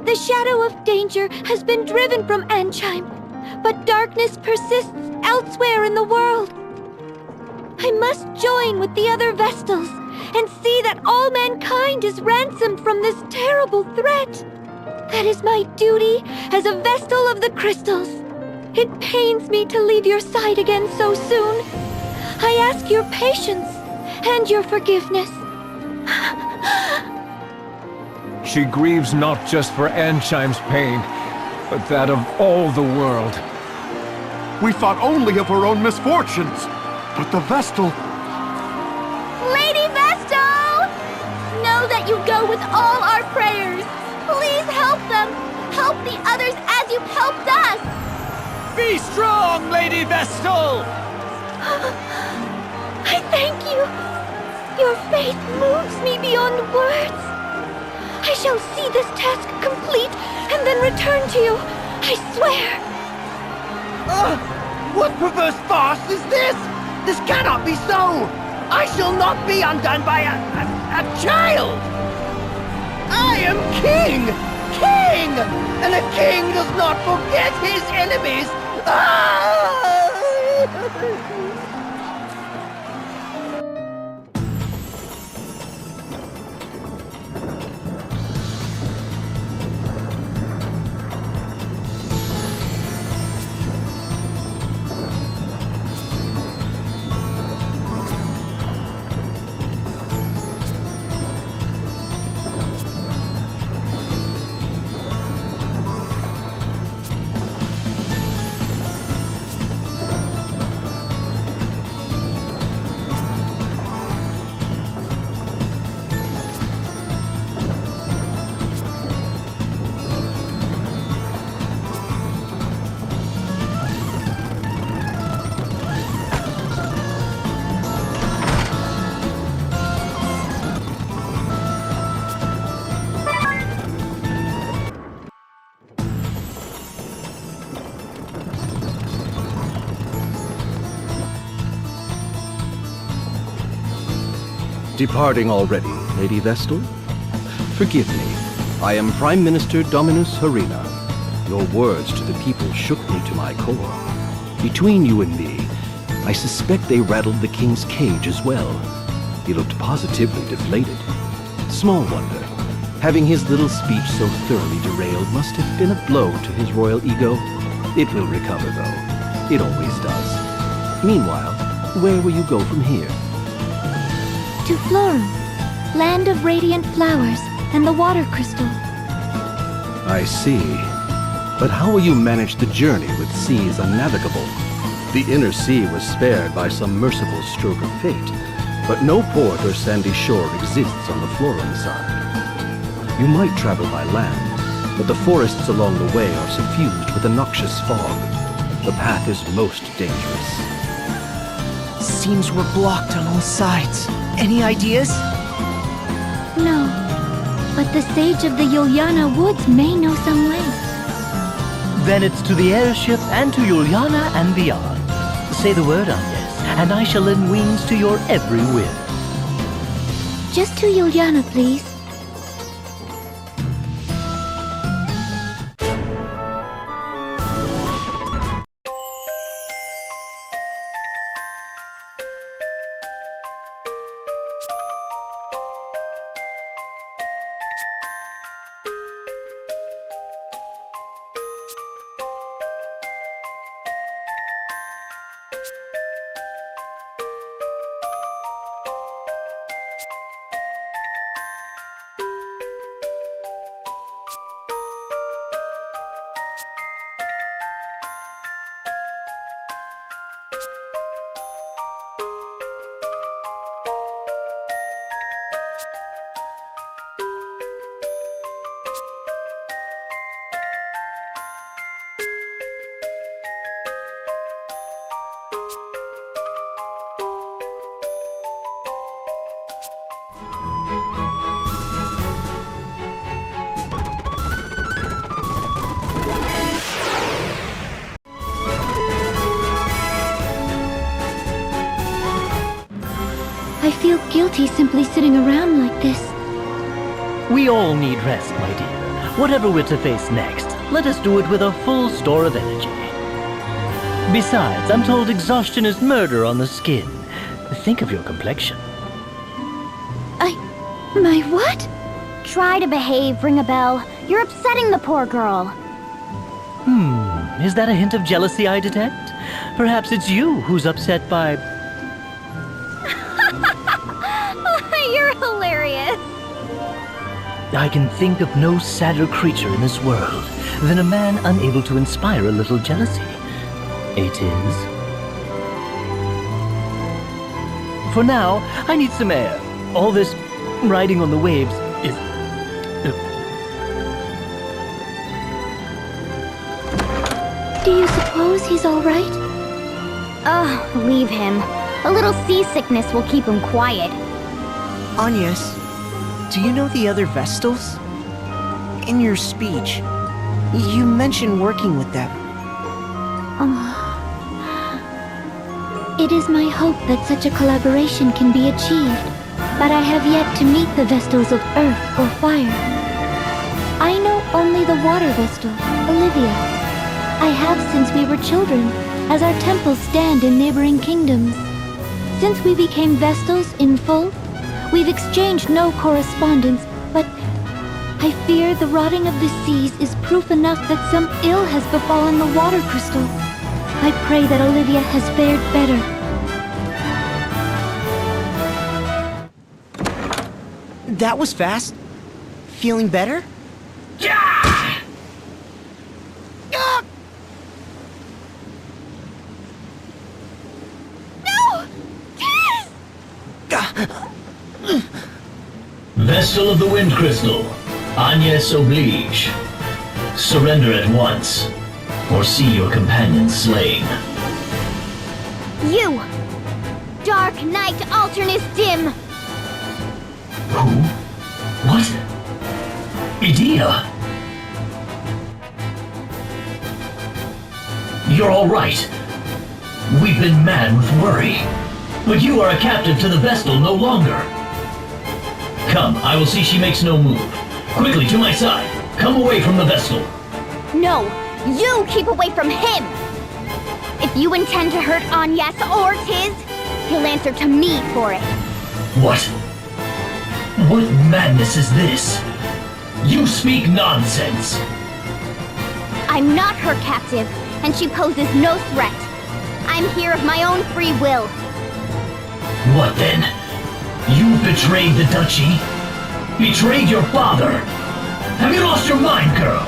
The shadow of danger has been driven from Ancheim, but darkness persists elsewhere in the world. I must join with the other Vestals and see that all mankind is ransomed from this terrible threat. That is my duty as a Vestal of the Crystals. It pains me to leave your side again so soon. I ask your patience and your forgiveness. She grieves not just for Ancheim's pain, but that of all the world. We thought only of our own misfortunes. But the Vestal... Lady Vestal! Know that you go with all our prayers. Please help them. Help the others as you've helped us. Be strong, Lady Vestal! I thank you. Your faith moves me beyond words. I shall see this task complete and then return to you. I swear. What perverse farce is this? This cannot be so! I shall not be undone by a child! I am king! king! And a king does not forget his enemies! Ah! Departing already, Lady Vestal? Forgive me. I am Prime Minister Dominus Harina. Your words to the people shook me to my core. Between you and me, I suspect they rattled the king's cage as well. He looked positively deflated. Small wonder. Having his little speech so thoroughly derailed must have been a blow to his royal ego. It will recover, though. It always does. Meanwhile, where will you go from here? To Florum, land of radiant flowers and the water crystal. I see. But how will you manage the journey with seas unnavigable? The inner sea was spared by some merciful stroke of fate, but no port or sandy shore exists on the Florum side. You might travel by land, but the forests along the way are suffused with a noxious fog. The path is most dangerous. Seems we're blocked on all sides. Any ideas? No, but the sage of the Yulyana woods may know some way. Then it's to the airship and to Yulyana and beyond. Say the word, Agnes, and I shall lend wings to your every whim. Just to Yulyana, please. I feel guilty simply sitting around like this. We all need rest, my dear. Whatever we're to face next, let us do it with a full store of energy. Besides, I'm told exhaustion is murder on the skin. Think of your complexion. My what? Try to behave, ring a bell. You're upsetting the poor girl. Is that a hint of jealousy I detect? Perhaps it's you who's upset by... You're hilarious. I can think of no sadder creature in this world than a man unable to inspire a little jealousy. It is. For now, I need some air. All this riding on the waves is... Do you suppose he's all right? Ugh, leave him. A little seasickness will keep him quiet. Agnes, do you know the other Vestals? In your speech, you mentioned working with them. It is my hope that such a collaboration can be achieved, but I have yet to meet the Vestals of Earth or Fire. I know only only the water vestal, Olivia. I have since we were children, as our temples stand in neighboring kingdoms. Since we became Vestals in full, we've exchanged no correspondence, but I fear the rotting of the seas is proof enough that some ill has befallen the water crystal. I pray that Olivia has fared better. That was fast. Feeling better? Vestal of the Wind Crystal, Agnes oblige. Surrender at once, or see your companion slain. You! Dark Knight Alternus Dim! Who? What? Idea? You're all right. We've been mad with worry. But you are a captive to the Vestal no longer. Come, I will see she makes no move. Quickly, to my side. Come away from the Vestal. No! You keep away from him! If you intend to hurt Agnes or Tiz, he'll answer to me for it. What? What madness is this? You speak nonsense. I'm not her captive, and she poses no threat. I'm here of my own free will. What then? You betrayed the duchy? Betrayed your father? Have you lost your mind, girl?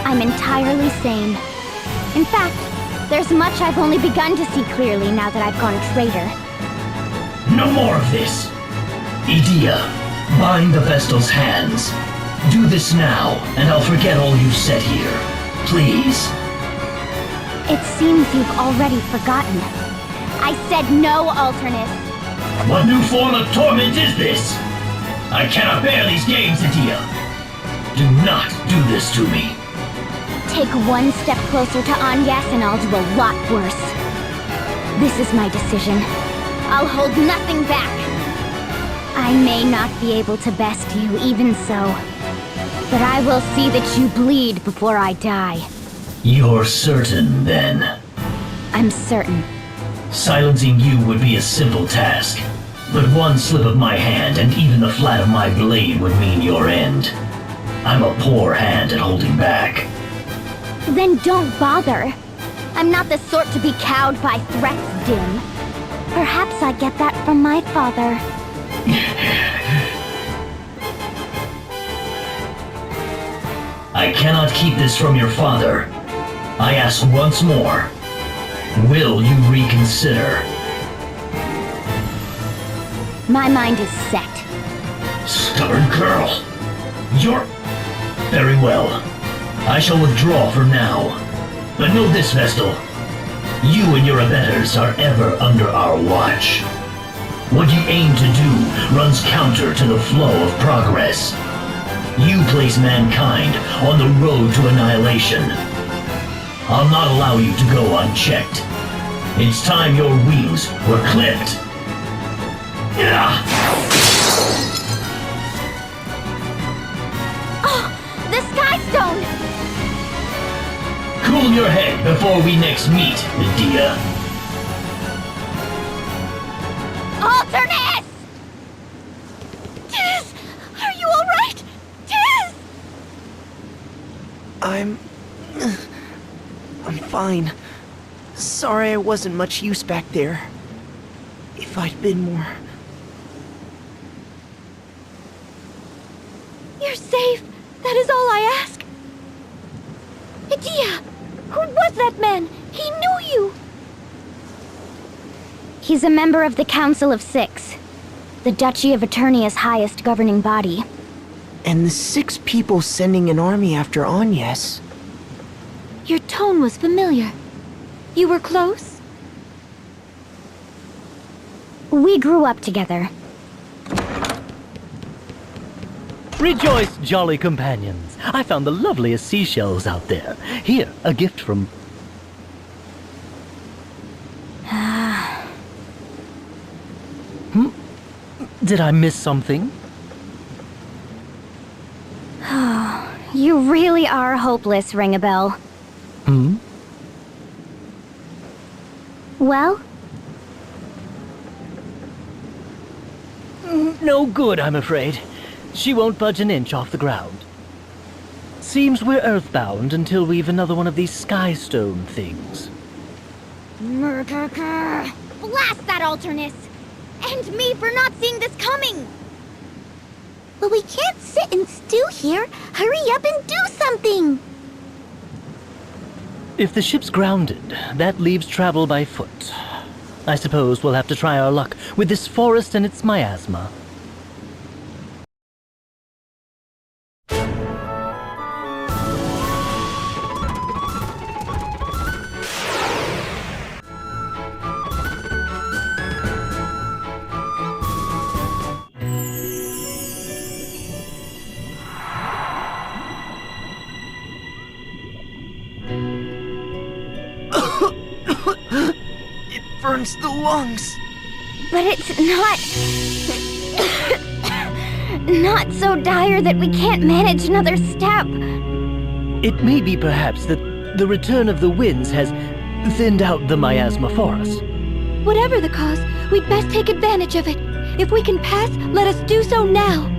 I'm entirely sane. In fact, there's much I've only begun to see clearly now that I've gone traitor. No more of this. Idea, bind the Vestal's hands. Do this now, and I'll forget all you said here. Please. It seems you've already forgotten. I said no, Alternus. What new form of torment is this? I cannot bear these games, Idea. Do not do this to me. Take one step closer to Agnes and I'll do a lot worse. This is my decision. I'll hold nothing back. I may not be able to best you, even so. But I will see that you bleed before I die. You're certain, then? I'm certain. Silencing you would be a simple task. But one slip of my hand and even the flat of my blade would mean your end. I'm a poor hand at holding back. Then don't bother. I'm not the sort to be cowed by threats, Dim. Perhaps I get that from my father. I cannot keep this from your father. I ask once more. Will you reconsider? My mind is set. Stubborn girl. You're... Very well. I shall withdraw for now. But know this, Vestal. You and your abettors are ever under our watch. What you aim to do runs counter to the flow of progress. You place mankind on the road to annihilation. I'll not allow you to go unchecked. It's time your wings were clipped. Oh, the Sky Stone! Cool your head before we next meet, Medea. Alternus! Tiz! Are you alright? Tiz! I'm fine. Sorry I wasn't much use back there. If I'd been more... You're safe. That is all I ask. Idea! Who was that man? He knew you! He's a member of the Council of Six, the Duchy of Eternia's highest governing body. And the 6 people sending an army after Agnes. Your tone was familiar. You were close? We grew up together. Rejoice, jolly companions. I found the loveliest seashells out there. Here, a gift from... Did I miss something? You really are hopeless, Ring-a-Bell. Hmm? Well? No good, I'm afraid. She won't budge an inch off the ground. Seems we're earthbound until we've another one of these sky stone things. Murder! Blast that alternus! And me for not seeing this coming! But we can't sit and stew here. Hurry up and do something! If the ship's grounded, that leaves travel by foot. I suppose we'll have to try our luck with this forest and its miasma. Burns the lungs. But it's not... not so dire that we can't manage another step. It may be perhaps that the return of the winds has thinned out the miasma forest. Whatever the cause, we'd best take advantage of it. If we can pass, let us do so now.